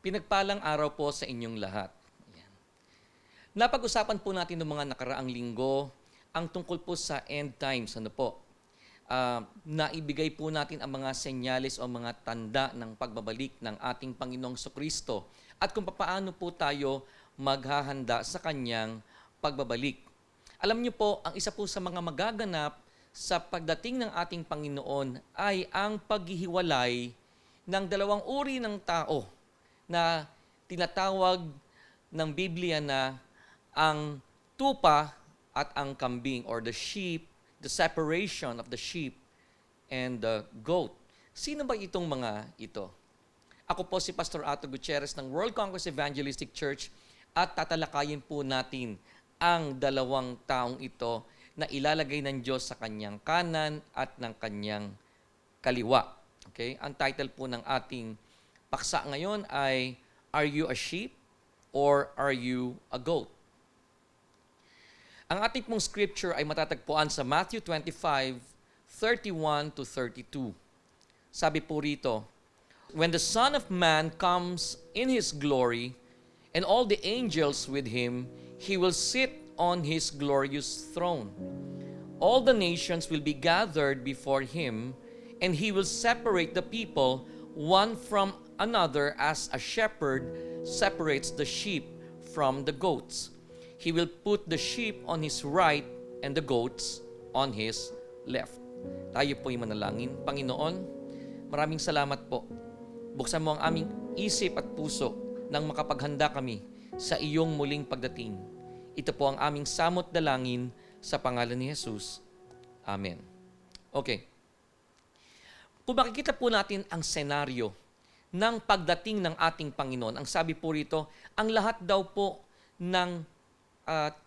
Pinagpalang araw po sa inyong lahat. Ayan. Napag-usapan po natin noong mga nakaraang linggo ang tungkol po sa end times. Ano po? Naibigay po natin ang mga senyales o mga tanda ng pagbabalik ng ating Panginoong Kristo at kung paano po tayo maghahanda sa kanyang pagbabalik. Alam niyo po, ang isa po sa mga magaganap sa pagdating ng ating Panginoon ay ang paghihiwalay ng dalawang uri ng tao na tinatawag ng Biblia na ang tupa at ang kambing or the sheep, the separation of the sheep and the goat. Sino ba itong mga ito? Ako po si Pastor Ato Gutierrez ng World Congress Evangelistic Church at tatalakayin po natin ang dalawang taong ito na ilalagay ng Diyos sa kanyang kanan at ng kanyang kaliwa. Okay? Ang title po ng ating paksa ngayon ay, Are you a sheep or are you a goat? Ang ating pong scripture ay matatagpuan sa Matthew 25:31-32. Sabi po rito, When the Son of Man comes in His glory, and all the angels with Him, He will sit on His glorious throne. All the nations will be gathered before Him, and He will separate the people one from another as a shepherd separates the sheep from the goats. He will put the sheep on his right and the goats on his left. Tayo po'y manalangin. Panginoon, maraming salamat po. Buksan mo ang aming isip at puso nang makapaghanda kami sa iyong muling pagdating. Ito po ang aming samot dalangin sa pangalan ni Jesus. Amen. Okay. Kung makikita po natin ang senaryo ng pagdating ng ating Panginoon, ang sabi po rito, ang lahat daw po ng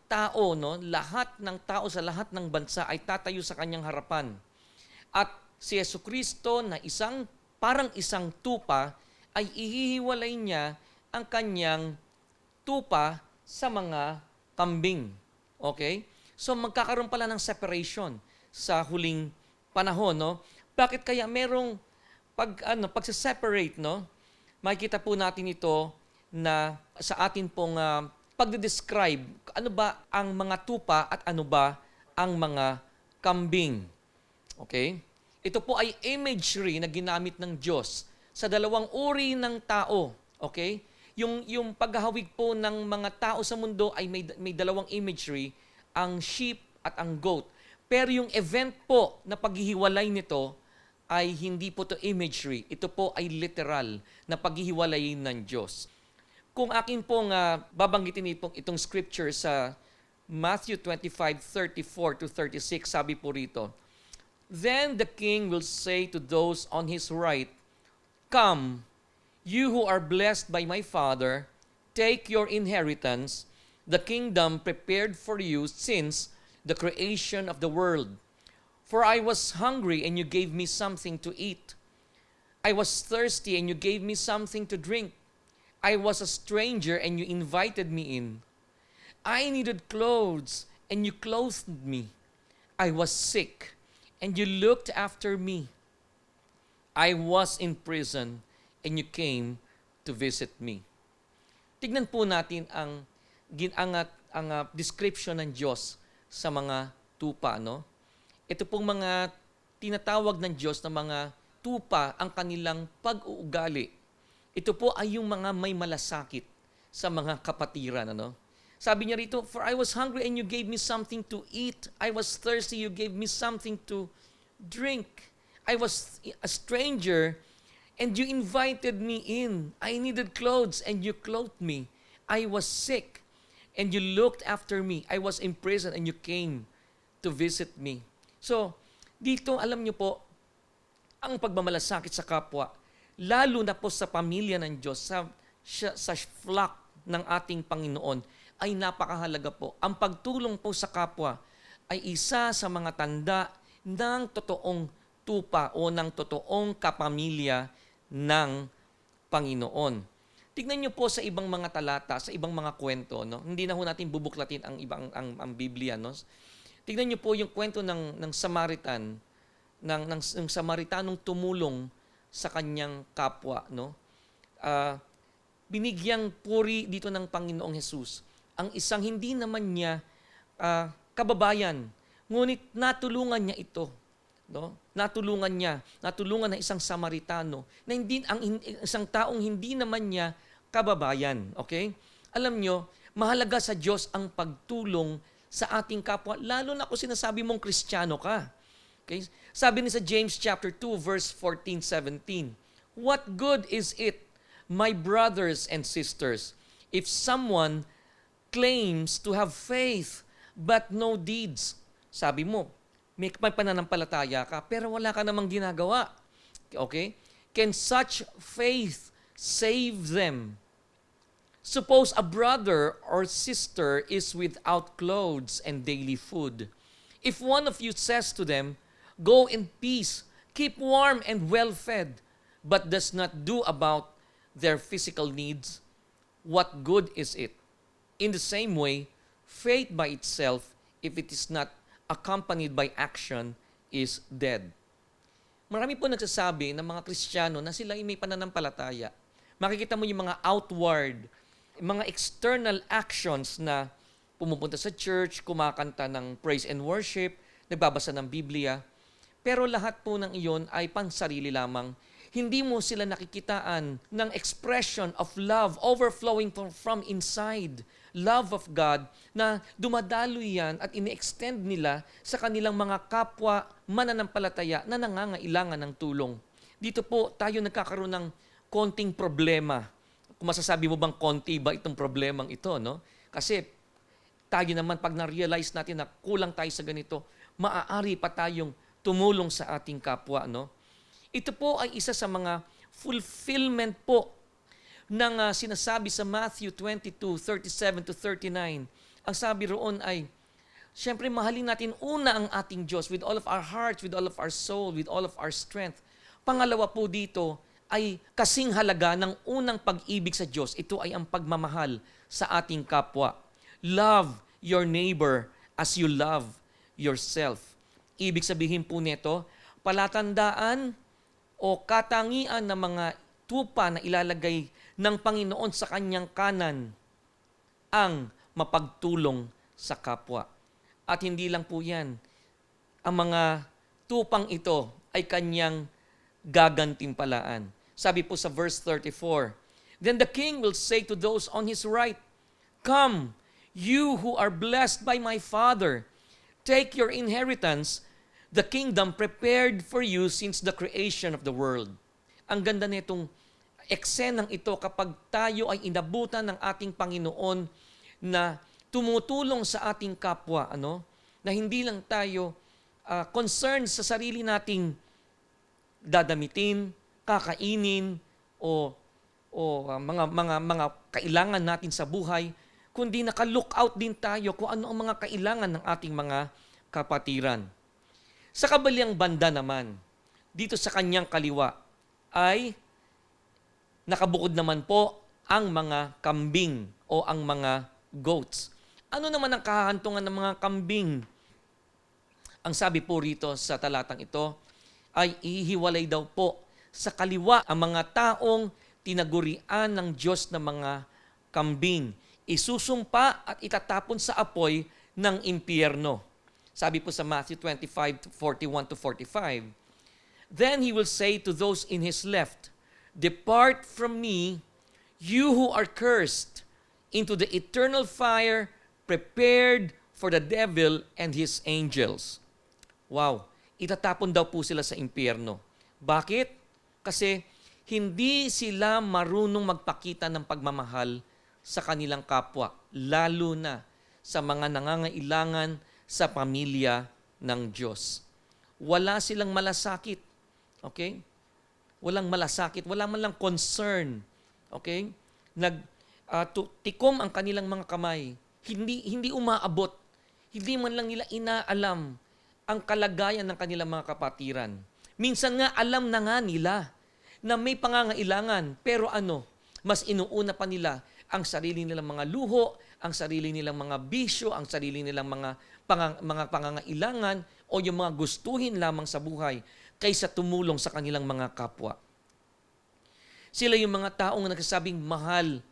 tao, no, lahat ng tao sa lahat ng bansa ay tatayo sa kanyang harapan. At si Jesucristo na parang isang tupa, ay ihihiwalay niya ang kanyang tupa sa mga kambing. Okay? So magkakaroon pala ng separation sa huling panahon, no? Bakit kaya merong pagse-separate, no? Makikita po natin ito na sa atin pong pagde-describe ano ba ang mga tupa at ano ba ang mga kambing. Okay? Ito po ay imagery na ginamit ng Diyos sa dalawang uri ng tao. Okay? Yung paghahawig po ng mga tao sa mundo ay may dalawang imagery, ang sheep at ang goat. Pero yung event po na paghihiwalay nito ay hindi po to imagery. Ito po ay literal na paghihiwalayin ng Diyos. Kung akin pong babanggitin itong scripture sa Matthew 25:34-36, sabi po rito, Then the king will say to those on his right, Come, you who are blessed by my Father, take your inheritance, the kingdom prepared for you since the creation of the world. For I was hungry, and you gave me something to eat. I was thirsty, and you gave me something to drink. I was a stranger, and you invited me in. I needed clothes, and you clothed me. I was sick, and you looked after me. I was in prison, and you came to visit me. Tignan po natin ang description ng Diyos sa mga tupa, no? Ito pong mga tinatawag ng Diyos na mga tupa ang kanilang pag-uugali. Ito po ay yung mga may malasakit sa mga kapatiran. Ano? Sabi niya rito, For I was hungry and you gave me something to eat. I was thirsty, you gave me something to drink. I was a stranger and you invited me in. I needed clothes and you clothed me. I was sick and you looked after me. I was in prison and you came to visit me. So, dito alam niyo po, ang pagmamalasakit sa kapwa, lalo na po sa pamilya ng Diyos, sa flock ng ating Panginoon, ay napakahalaga po. Ang pagtulong po sa kapwa ay isa sa mga tanda ng totoong tupa o ng totoong kapamilya ng Panginoon. Tignan niyo po sa ibang mga talata, sa ibang mga kwento, no? Hindi na ho natin bubuklatin ang Biblia, no? Tignan niyo po yung kwento ng Samaritan, ng Samaritanong tumulong sa kanyang kapwa, no? binigyang puri dito ng Panginoong Jesus ang isang hindi naman niya kababayan, ngunit natulungan niya ito. No? Natulungan ng isang Samaritano na isang taong hindi naman niya kababayan. Okay? Alam nyo, mahalaga sa Diyos ang pagtulong sa ating kapwa, lalo na kung sinasabi mong Kristiyano ka. Okay? Sabi ni sa James chapter 2 verse 14-17, "What good is it, my brothers and sisters, if someone claims to have faith but no deeds?" Sabi mo, may pananampalataya ka pero wala ka namang ginagawa. Okay? "Can such faith save them? Suppose a brother or sister is without clothes and daily food. If one of you says to them, 'Go in peace, keep warm and well fed,' but does not do about their physical needs, what good is it? In the same way, faith by itself, if it is not accompanied by action, is dead." Marami po nagsasabi ng mga Kristiyano na sila ay may pananampalataya. Makikita mo yung mga outward, mga external actions na pumupunta sa church, kumakanta ng praise and worship, nagbabasa ng Biblia. Pero lahat po ng iyon ay pansarili lamang. Hindi mo sila nakikitaan ng expression of love overflowing from inside. Love of God na dumadaloy yan at ini-extend nila sa kanilang mga kapwa mananampalataya na nangangailangan ng tulong. Dito po tayo nagkakaroon ng konting problema. Kung masasabi mo bang konti ba itong problemang ito, no? Kasi tayo naman pag na-realize natin na kulang tayo sa ganito, maaari pa tayong tumulong sa ating kapwa, no? Ito po ay isa sa mga fulfillment po ng sinasabi sa Matthew 22:37-39. Ang sabi roon ay, siyempre mahalin natin una ang ating Diyos with all of our hearts, with all of our soul, with all of our strength. Pangalawa po dito ay kasing halaga ng unang pag-ibig sa Diyos. Ito ay ang pagmamahal sa ating kapwa. Love your neighbor as you love yourself. Ibig sabihin po nito, palatandaan o katangian ng mga tupa na ilalagay ng Panginoon sa kanyang kanan ang mapagtulong sa kapwa. At hindi lang po yan, ang mga tupang ito ay kanyang gagantimpalaan. Sabi po sa verse 34, "Then the king will say to those on his right, 'Come, you who are blessed by my Father, take your inheritance, the kingdom prepared for you since the creation of the world.'" Ang ganda nitong eksenang ito kapag tayo ay inabutan ng ating Panginoon na tumutulong sa ating kapwa, na hindi lang tayo concerned sa sarili nating dadamitin, kakainin o mga kailangan natin sa buhay, kundi naka-look out din tayo kung ano ang mga kailangan ng ating mga kapatiran. Sa kabilang banda naman, dito sa kanyang kaliwa ay nakabukod naman po ang mga kambing o ang mga goats. Ano naman ang kahahantungan ng mga kambing? Ang sabi po rito sa talatang ito ay ihiwalay daw po sa kaliwa ang mga taong tinagurian ng Diyos na mga kambing. Isusumpa at itatapon sa apoy ng impyerno. Sabi po sa Matthew 25:41-45, "Then he will say to those in his left, 'Depart from me, you who are cursed, into the eternal fire prepared for the devil and his angels.'" Wow, itatapon daw po sila sa impyerno. Bakit? Kasi hindi sila marunong magpakita ng pagmamahal sa kanilang kapwa, lalo na sa mga nangangailangan sa pamilya ng Diyos. Wala silang malasakit. Okay? Walang malasakit, wala man lang concern. Okay? Tikom ang kanilang mga kamay. Hindi umaabot. Hindi man lang nila inaalam ang kalagayan ng kanilang mga kapatiran. Minsan nga alam na nga nila na may pangangailangan, pero mas inuuna pa nila ang sarili nilang mga luho, ang sarili nilang mga bisyo, ang sarili nilang mga pangangailangan o yung mga gustuhin lamang sa buhay kaysa tumulong sa kanilang mga kapwa. Sila yung mga taong nagsasabing mahal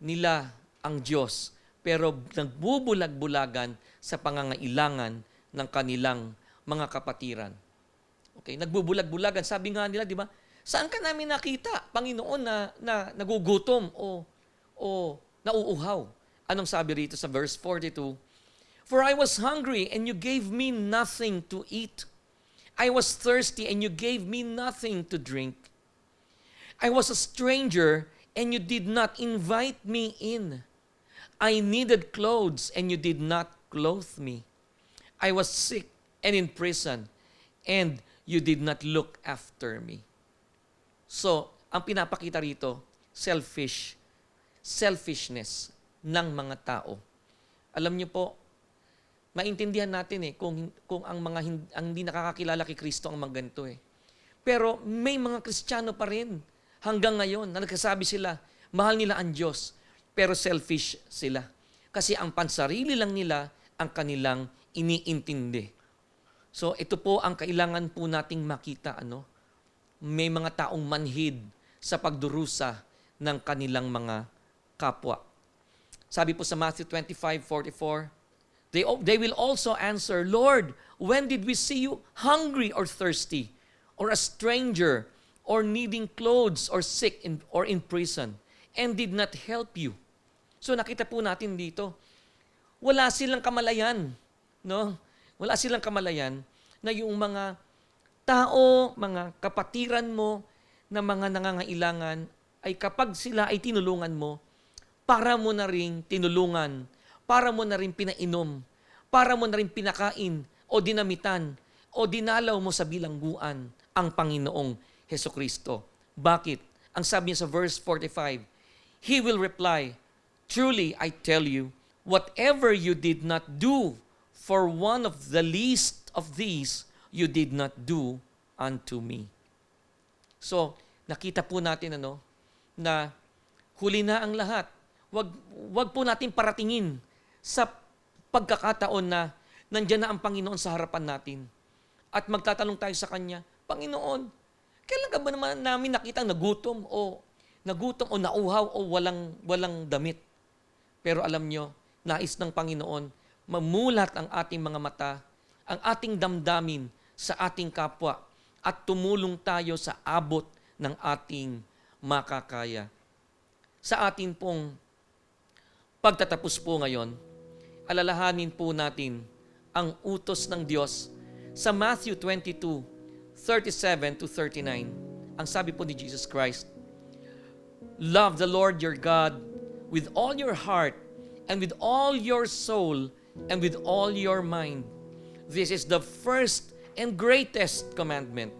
nila ang Diyos, pero nagbubulag-bulagan sa pangangailangan ng kanilang mga kapatiran. Okay, nagbubulag-bulagan. Sabi nga nila, di ba? Saan ka namin nakita, Panginoon, na nagugutom o nauuhaw? Anong sabi rito sa verse 42? For I was hungry and you gave me nothing to eat. I was thirsty and you gave me nothing to drink. I was a stranger and you did not invite me in. I needed clothes and you did not clothe me. I was sick and in prison and you did not look after me. So, ang pinapakita rito, selfishness ng mga tao. Alam niyo po, maintindihan natin kung ang hindi nakakakilala kay Kristo ang mga ganito Pero may mga Kristiyano pa rin hanggang ngayon na nagsasabi sila, mahal nila ang Diyos, pero selfish sila. Kasi ang pansarili lang nila ang kanilang iniintindi. So ito po ang kailangan po nating makita. May mga taong manhid sa pagdurusa ng kanilang mga kapwa. Sabi po sa Matthew 25:44, they will also answer, Lord, when did we see you hungry or thirsty, or a stranger, or needing clothes, or sick, or in prison, and did not help you? So nakita po natin dito, wala silang kamalayan. Wala silang kamalayan na yung mga tao, mga kapatiran mo na mga nangangailangan ay kapag sila ay tinulungan mo, para mo na rin tinulungan, para mo na rin pinainom, para mo na rin pinakain o dinamitan o dinalaw mo sa bilangguan ang Panginoong Hesukristo. Bakit? Ang sabi niya sa verse 45, He will reply, Truly I tell you, whatever you did not do for one of the least of these, you did not do unto me. So, nakita po natin na huli na ang lahat. Wag po natin paratingin sa pagkakataon na nandiyan na ang Panginoon sa harapan natin. At magtatanong tayo sa Kanya, Panginoon, kailan ka ba naman namin nakitang nagutom o nauhaw o walang damit? Pero alam nyo, nais ng Panginoon, mamulat ang ating mga mata, ang ating damdamin sa ating kapwa at tumulong tayo sa abot ng ating makakaya. Sa atin pong pagtatapos po ngayon, alalahanin po natin ang utos ng Diyos sa Matthew 22:37-39. Ang sabi po ni Jesus Christ, Love the Lord your God with all your heart and with all your soul and with all your mind. This is the first and greatest commandment.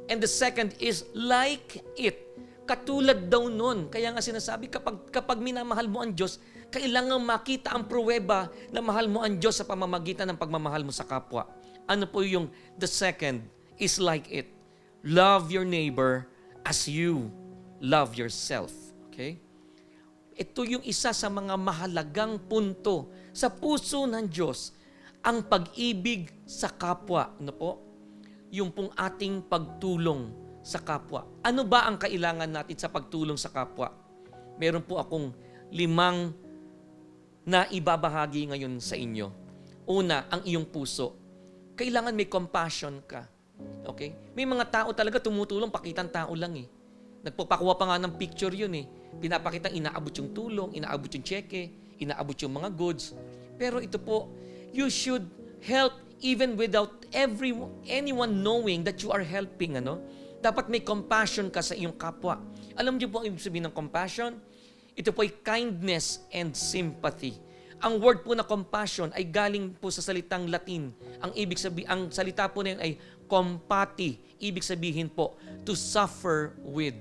And the second is like it. Katulad daw nun. Kaya nga sinasabi, kapag minamahal mo ang Diyos, kailangan makita ang pruweba na mahal mo ang Diyos sa pamamagitan ng pagmamahal mo sa kapwa. Ano po yung the second is like it. Love your neighbor as you love yourself. Okay? Ito yung isa sa mga mahalagang punto sa puso ng Diyos, ang pag-ibig sa kapwa. Ano po? Yung pong ating pagtulong sa kapwa. Ano ba ang kailangan natin sa pagtulong sa kapwa? Meron po akong 5 na ibabahagi ngayon sa inyo. Una, ang iyong puso. Kailangan may compassion ka. Okay? May mga tao talaga tumutulong, pakitang tao lang Nagpapakuha pa nga ng picture yun Pinapakitang inaabot yung tulong, inaabot yung cheque, inaabot yung mga goods. Pero ito po, you should help even without anyone knowing that you are helping. Dapat may compassion ka sa iyong kapwa. Alam niyo po ang ibig sabihin ng compassion? Ito po ay kindness and sympathy. Ang word po na compassion ay galing po sa salitang Latin. Ang salita po na yun ay compati. Ibig sabihin po, to suffer with.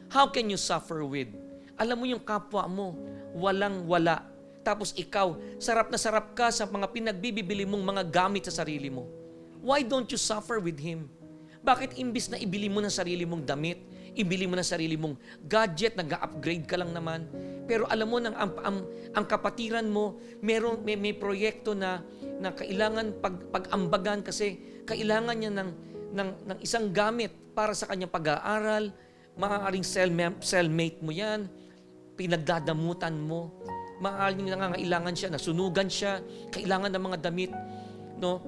How can you suffer with? Alam mo yung kapwa mo, walang-wala. Tapos ikaw, sarap na sarap ka sa mga pinagbibili mong mga gamit sa sarili mo. Why don't you suffer with him? Bakit imbis na ibili mo ng sarili mong damit, ibili mo ng sarili mong gadget, nag-upgrade ka lang naman, pero alam mo, ang kapatiran mo, may proyekto na kailangan pag-ambagan kasi kailangan niya ng isang gamit para sa kanyang pag-aaral Maaaring cellmate mo yan, pinagdadamutan mo. Maaaring nangangailangan siya, nasunugan siya, kailangan ng mga damit. No?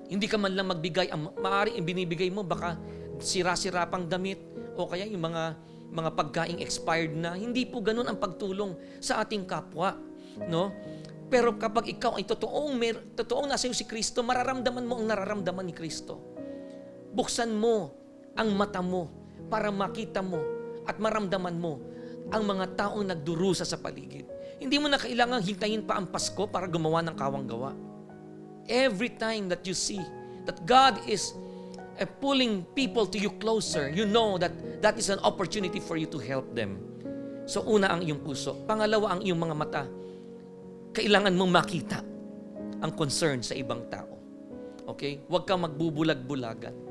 Hindi ka man lang magbigay. Maaaring ibinibigay mo, baka sira-sira pang damit o kaya yung mga pagkaing expired na. Hindi po ganun ang pagtulong sa ating kapwa. No? Pero kapag ikaw ay totoong nasa iyo si Kristo, mararamdaman mo ang nararamdaman ni Kristo. Buksan mo ang mata mo para makita mo at maramdaman mo ang mga taong nagdurusa sa paligid. Hindi mo na kailangang hintayin pa ang Pasko para gumawa ng kawang-gawa. Every time that you see that God is pulling people to you closer, you know that that is an opportunity for you to help them. So una ang iyong puso. Pangalawa ang iyong mga mata. Kailangan mong makita ang concern sa ibang tao. Okay? Huwag kang magbubulag-bulagan.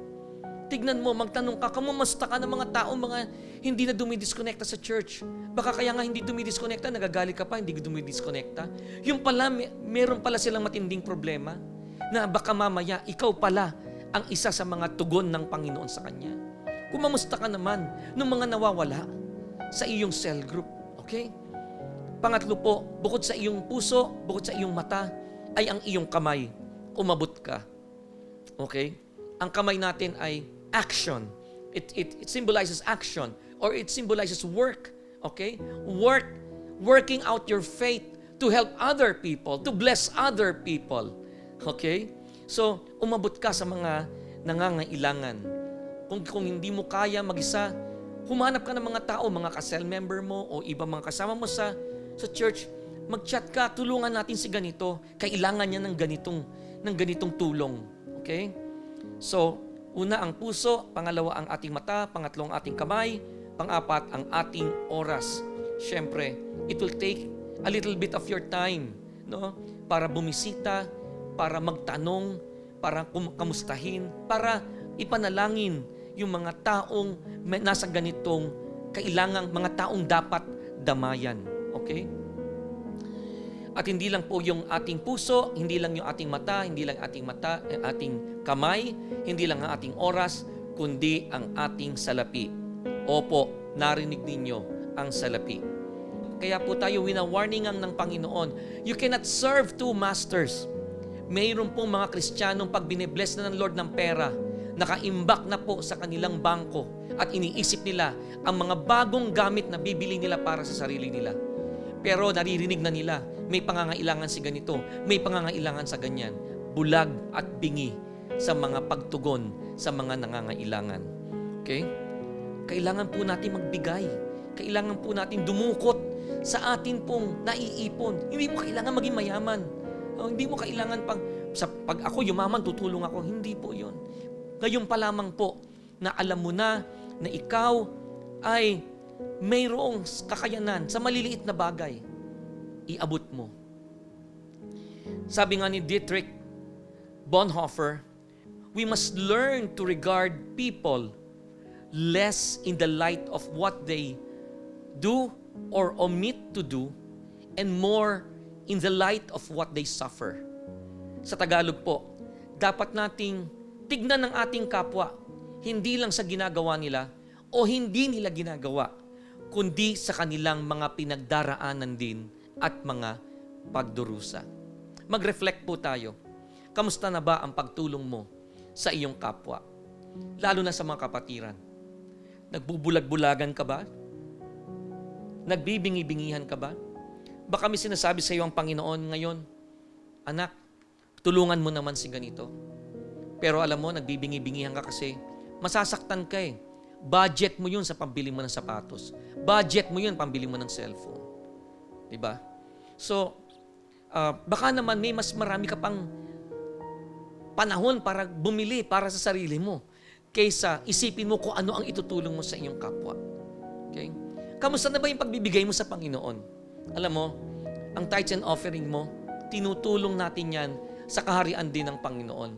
Tignan mo, magtanong ka, kamusta ka ng mga tao, mga hindi na dumidisconnecta sa church. Baka kaya nga hindi dumidisconnecta, nagagalit ka pa, hindi dumidisconnecta. Yung pala, meron pala silang matinding problema na baka mamaya, ikaw pala ang isa sa mga tugon ng Panginoon sa Kanya. Kumamusta ka naman ng mga nawawala sa iyong cell group. Okay? Pangatlo po, bukod sa iyong puso, bukod sa iyong mata, ay ang iyong kamay. Umabot ka. Okay? Ang kamay natin ay action. It symbolizes action or it symbolizes work. Okay? Working out your faith to help other people, to bless other people. Okay? So, umabot ka sa mga nangangailangan. Kung hindi mo kaya mag-isa, humanap ka ng mga tao, mga ka-cell member mo o ibang mga kasama mo sa church, mag-chat ka, tulungan natin si ganito. Kailangan niya ng ganitong tulong. Okay? So, una ang puso, pangalawa ang ating mata, pangatlo ang ating kamay, pang-apat ang ating oras. Siyempre, it will take a little bit of your time, no? Para bumisita, para magtanong, para kamustahin, para ipanalangin yung mga taong nasa ganitong kailangang, mga taong dapat damayan. Okay? At hindi lang po yung ating puso, hindi lang yung ating mata, hindi lang ating kamay, hindi lang ang ating oras, kundi ang ating salapi. Opo, narinig ninyo ang salapi. Kaya po tayo wina-warningan ng Panginoon, you cannot serve two masters. Mayroon pong mga Kristiyanong pag binibless na ng Lord ng pera, nakaimbak na po sa kanilang bangko at iniisip nila ang mga bagong gamit na bibili nila para sa sarili nila. Pero naririnig na nila, may pangangailangan si ganito, may pangangailangan sa ganyan. Bulag at bingi sa mga pagtugon sa mga nangangailangan. Okay? Kailangan po natin magbigay. Kailangan po natin dumukot sa atin pong naiipon. Hindi mo kailangan maging mayaman. Hindi mo kailangan pag ako yumaman, tutulong ako. Hindi po yun. Ngayon pa lamang po na alam mo na ikaw ay mayroong kakayanan sa maliliit na bagay, iabot mo. Sabi nga ni Dietrich Bonhoeffer, we must learn to regard people less in the light of what they do or omit to do and more in the light of what they suffer. Sa Tagalog po, dapat nating tignan ng ating kapwa, hindi lang sa ginagawa nila o hindi nila ginagawa, kundi sa kanilang mga pinagdaraanan din at mga pagdurusa. Mag-reflect po tayo. Kamusta na ba ang pagtulong mo sa iyong kapwa? Lalo na sa mga kapatiran. Nagbubulag-bulagan ka ba? Nagbibingi-bingihan ka ba? Baka may sinasabi sa iyo ang Panginoon ngayon, anak, tulungan mo naman si ganito. Pero alam mo, nagbibingi-bingihan ka kasi masasaktan ka eh. Budget mo yun sa pambili mo ng sapatos. Budget mo yun pambili mo ng cellphone. Diba? So, baka naman may mas marami ka pang panahon para bumili para sa sarili mo kaysa isipin mo kung ano ang itutulong mo sa iyong kapwa. Okay? Kamusta na ba yung pagbibigay mo sa Panginoon? Alam mo, ang tithes and offering mo, tinutulong natin yan sa kaharian din ng Panginoon.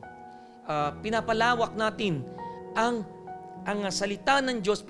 Pinapalawak natin ang salita ng Diyos,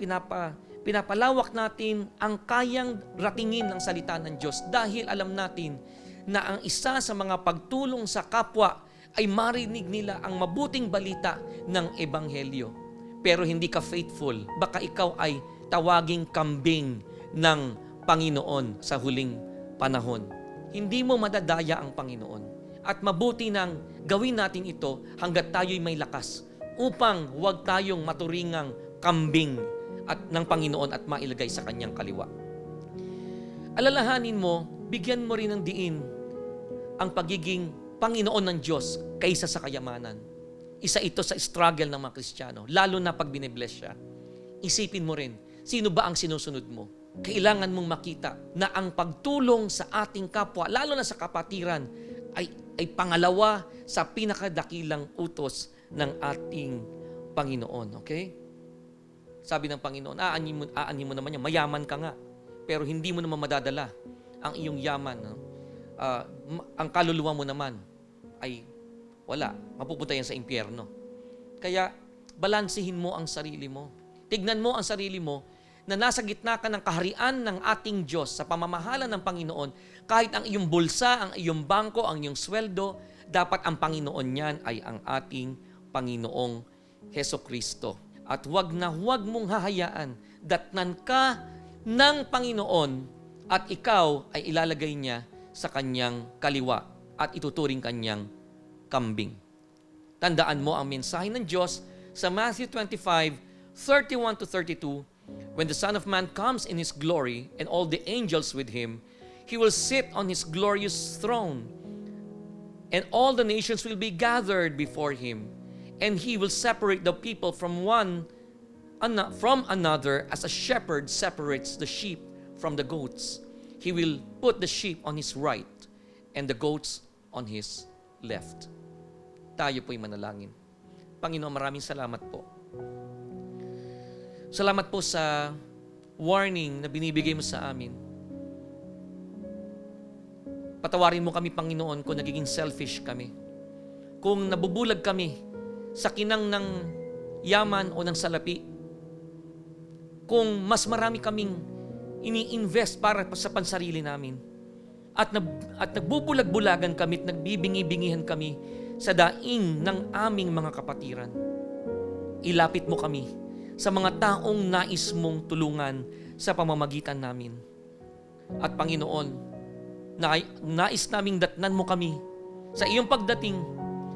pinapalawak natin ang kayang ratingin ng salita ng Diyos dahil alam natin na ang isa sa mga pagtulong sa kapwa ay marinig nila ang mabuting balita ng Ebanghelyo. Pero hindi ka faithful, baka ikaw ay tawaging kambing ng Panginoon sa huling panahon. Hindi mo madadaya ang Panginoon. At mabuti nang gawin natin ito hanggat tayo'y may lakas upang huwag tayong maturingang kambing at ng Panginoon at mailagay sa kanyang kaliwa. Alalahanin mo, bigyan mo rin ng diin ang pagiging Panginoon ng Diyos kaysa sa kayamanan. Isa ito sa struggle ng mga Kristiyano, lalo na pag binibless siya. Isipin mo rin, sino ba ang sinusunod mo? Kailangan mong makita na ang pagtulong sa ating kapwa, lalo na sa kapatiran, ay pangalawa sa pinakadakilang utos ng ating Panginoon. Okay? Sabi ng Panginoon, aanin mo naman yan, mayaman ka nga, pero hindi mo naman madadala ang iyong yaman. No? Ang kaluluwa mo naman ay wala, mapupunta yan sa impyerno. Kaya, balansihin mo ang sarili mo. Tignan mo ang sarili mo na nasa gitna ka ng kaharian ng ating Diyos sa pamamahala ng Panginoon, kahit ang iyong bulsa, ang iyong bangko, ang iyong sweldo, dapat ang Panginoon niyan ay ang ating Panginoong Hesukristo. At huwag na huwag mong hahayaan, datnan ka ng Panginoon at ikaw ay ilalagay niya sa kanyang kaliwa at ituturing kanyang kambing. Tandaan mo ang mensahe ng Diyos sa Matthew 25:31-32, when the Son of Man comes in His glory and all the angels with Him, He will sit on His glorious throne, and all the nations will be gathered before Him, and He will separate the people from another as a shepherd separates the sheep from the goats. He will put the sheep on His right and the goats on His left. Tayo po'y manalangin. Panginoon, maraming salamat po. Salamat po sa warning na binibigay mo sa amin. Patawarin mo kami, Panginoon, kung nagiging selfish kami. Kung nabubulag kami sa kinang ng yaman o ng salapi. Kung mas marami kaming ini-invest para sa pansarili namin. At nagbubulag-bulagan kami at nagbibingi-bingihan kami sa daing ng aming mga kapatiran. Ilapit mo kami sa mga taong nais mong tulungan sa pamamagitan namin. At Panginoon, nais naming datnan mo kami sa iyong pagdating,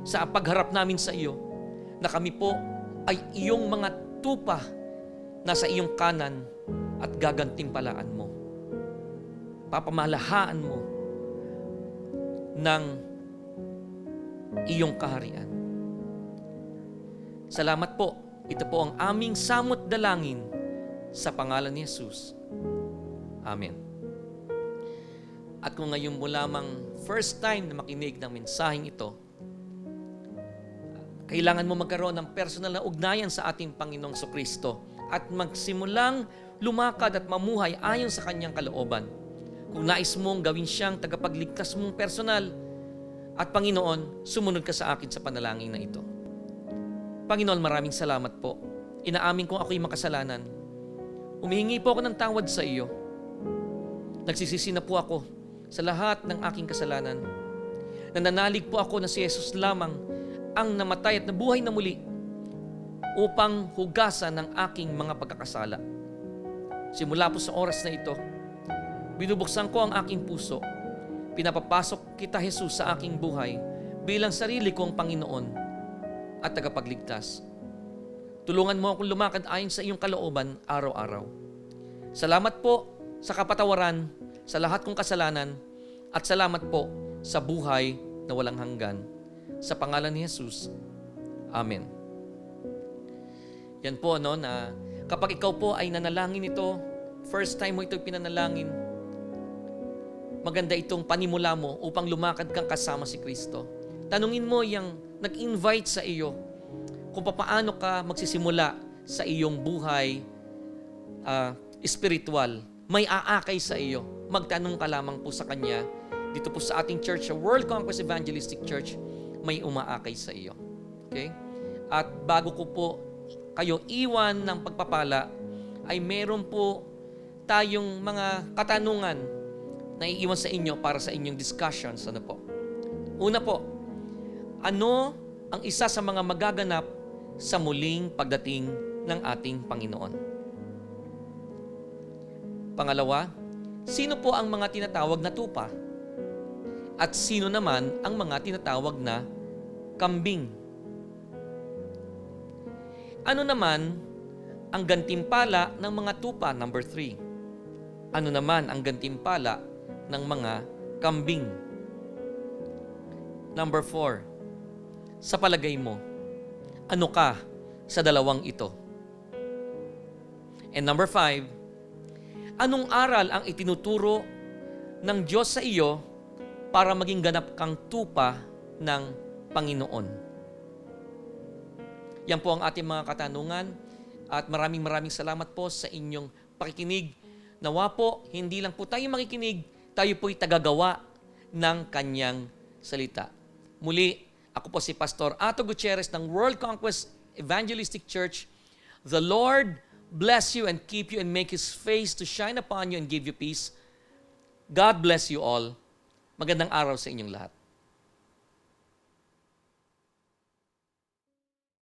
sa pagharap namin sa iyo, na kami po ay iyong mga tupa na sa iyong kanan at gagantimpalaan mo. Papamalahaan mo ng iyong kaharian. Salamat po. Ito po ang aming samot dalangin sa pangalan ni Jesus. Amen. At kung ngayon mo lamang first time na makinig ng mensaheng ito, kailangan mo magkaroon ng personal na ugnayan sa ating Panginoong Kristo at magsimulang lumakad at mamuhay ayon sa kanyang kalooban. Kung nais mong gawin siyang tagapagligtas mong personal, at Panginoon, sumunod ka sa akin sa panalangin na ito. Panginoon, maraming salamat po. Inaamin kong ako'y makasalanan. Umihingi po ako ng tawad sa iyo. Nagsisisi na po ako sa lahat ng aking kasalanan. Nananalig po ako na si Jesus lamang ang namatay at nabuhay na muli upang hugasan ng aking mga pagkakasala. Simula po sa oras na ito, binubuksan ko ang aking puso. Pinapapasok kita, Jesus, sa aking buhay bilang sarili kong Panginoon at tagapagligtas. Tulungan mo akong lumakad ayon sa iyong kalooban araw-araw. Salamat po sa kapatawaran sa lahat kong kasalanan at salamat po sa buhay na walang hanggan. Sa pangalan ni Jesus. Amen. Yan po, na kapag ikaw po ay nanalangin ito, first time mo ito pinanalangin, maganda itong panimula mo upang lumakad kang kasama si Kristo. Tanungin mo yung nag-invite sa iyo kung paano ka magsisimula sa iyong buhay spiritual. May aakay sa iyo. Magtanong ka lamang po sa Kanya. Dito po sa ating church, sa World Conquest Evangelistic Church, may umaakay sa iyo. Okay? At bago ko po kayo iwan ng pagpapala, ay meron po tayong mga katanungan na iiwan sa inyo para sa inyong discussions. Ano po? Una po, ano ang isa sa mga magaganap sa muling pagdating ng ating Panginoon? Pangalawa, sino po ang mga tinatawag na tupa? At sino naman ang mga tinatawag na kambing? Ano naman ang gantimpala ng mga tupa? Number 3. Ano naman ang gantimpala ng mga kambing? Number 4. Sa palagay mo, ano ka sa dalawang ito? And number 5, anong aral ang itinuturo ng Diyos sa iyo para maging ganap kang tupa ng Panginoon? Yan po ang ating mga katanungan at maraming salamat po sa inyong pakikinig. Nawa po, hindi lang po tayo makikinig, tayo po'y tagagawa ng kanyang salita. Muli, ako po si Pastor Ato Gutierrez ng World Conquest Evangelistic Church. The Lord bless you and keep you and make His face to shine upon you and give you peace. God bless you all. Magandang araw sa inyong lahat.